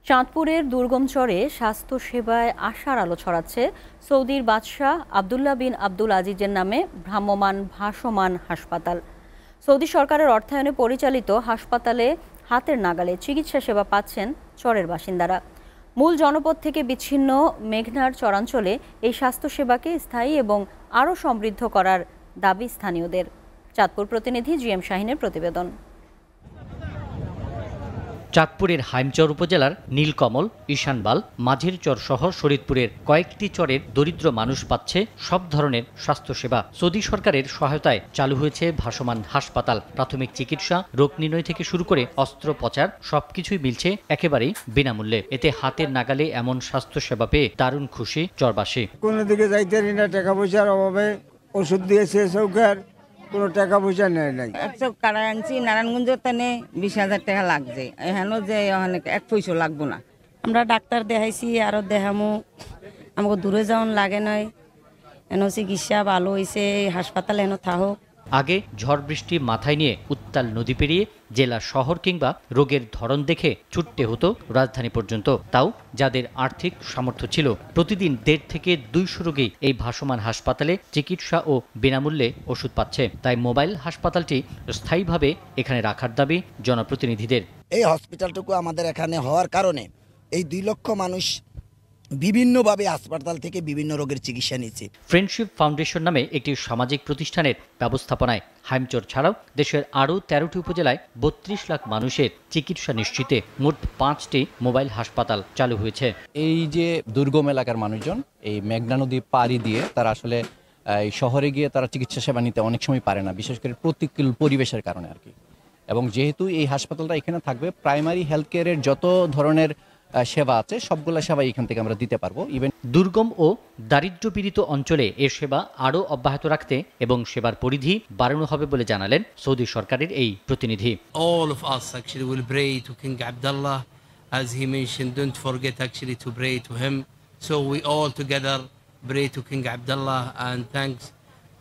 চাঁদপুরের দুর্গম চরে স্বাস্থ্যসেবায় আশার আলো ছড়াচ্ছে সৌদির বাদশাহ আবদুল্লাহ বিন আব্দুল আজিজের নামে ভ্রাম্যমাণ ভাসমান হাসপাতাল। সৌদি সরকারের অর্থায়নে পরিচালিত হাসপাতালে হাতের নাগালে চিকিৎসা সেবা পাচ্ছেন চরের বাসিন্দারা। মূল জনপদ থেকে বিচ্ছিন্ন মেঘনার চরাঞ্চলে এই স্বাস্থ্যসেবাকে স্থায়ী এবং আরও সমৃদ্ধ করার দাবি স্থানীয়দের। চাঁদপুর প্রতিনিধি জিএম শাহিনের প্রতিবেদন। চাঁদপুরের হাইমচর উপজেলার নীলকমল, ঈশানবাল, মাঝের চর সহ শরীদপুরের কয়েকটি চরের দরিদ্র মানুষ পাচ্ছে সব ধরনের স্বাস্থ্যসেবা। সৌদি সরকারের সহায়তায় চালু হয়েছে ভাসমান হাসপাতাল। প্রাথমিক চিকিৎসা, রোগ নির্ণয় থেকে শুরু করে অস্ত্রোপচার সবকিছুই মিলছে একেবারেই বিনামূল্যে। এতে হাতের নাগালে এমন স্বাস্থ্যসেবা পেয়ে দারুণ খুশি চরবাসী। কোনো দিকে যাইতে না, টাকা পয়সার অভাবে ওষুধ দিয়েছে সরকার, কোনো টাকা পয়সা নেয় নাই। 100 কাড়া আনছি নারায়ণগঞ্জ, তানে 20,000 টাকা লাগছে। এখানেও যে অনেক 1 পয়সা লাগবো না। আমরা ডাক্তার দেখাইছি, আরো দেখামো, আমাকে দূরে যাওয়ান লাগে নয়। এনো চিকিৎসা ভালো হয়েছে, হাসপাতাল এনো থাকুক। আগে ঝড় বৃষ্টি মাথায় নিয়ে উত্তাল নদী পেরিয়ে জেলা শহর কিংবা রোগের ধরন দেখে ছুটতে হতো রাজধানী পর্যন্ত। তাও যাদের আর্থিক সামর্থ্য ছিল, প্রতিদিন 1.5 থেকে 200 রোগী এই ভাসমান হাসপাতালে চিকিৎসা ও বিনামূল্যে ওষুধ পাচ্ছে। তাই মোবাইল হাসপাতালটি স্থায়ীভাবে এখানে রাখার দাবি জনপ্রতিনিধিদের। এই হসপিটালটুকু আমাদের এখানে হওয়ার কারণে এই 2 লক্ষ মানুষ বিভিন্নভাবে হাসপাতাল থেকে বিভিন্ন রোগের চিকিৎসা নিচ্ছে। ফ্রেন্ডশিপ ফাউন্ডেশন নামে একটি সামাজিক প্রতিষ্ঠানের ব্যবস্থাপনায় হাইমচর ছাড়াও দেশের আরও 13টি উপজেলায় 32 লাখ মানুষের চিকিৎসা নিশ্চিতে মোট 5টি মোবাইল হাসপাতাল চালু হয়েছে। এই যে দুর্গম এলাকার মানুষজন এই মেঘনা নদী পাড়ি দিয়ে তারা আসলে শহরে গিয়ে তারা চিকিৎসা সেবা নিতে অনেক সময় পারে না, বিশেষ করে প্রতিকূল পরিবেশের কারণে আর কি। এবং যেহেতু এই হাসপাতালটা এখানে থাকবে, প্রাইমারি হেলথ কেয়ারের যত ধরনের সেবা আছে সবগুলো সেবা এখান থেকে আমরা দিতে পারবো। ইভেন দুর্গম ও দারিদ্র্যপীড়িত অঞ্চলে এ সেবা আরও অব্যাহত রাখতে এবং সেবার পরিধি বাড়ানো হবে বলে জানালেন সৌদি সরকারের এই প্রতিনিধি। All of us actually will pray to King Abdullah, as he mentioned. Don't forget actually to pray to him. So we all together pray to King Abdullah and thanks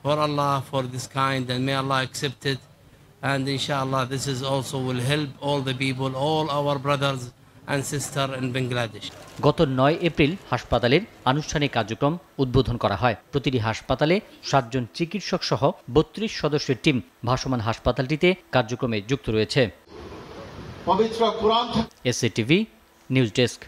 for Allah for this kind, and may Allah accept it. And inshallah this is also will help all the people, all our brothers and sister in Bangladesh. গত 9 April হাসপাতালের আনুষ্ঠানিক কার্যক্রম উদ্বোধন করা হয়। প্রতিটি হাসপাতালে 7 জন চিকিৎসক সহ 32 সদস্যের টিম ভাসমান হাসপাতালটিতে কার্যক্রমে যুক্ত রয়েছে। SATV news desk.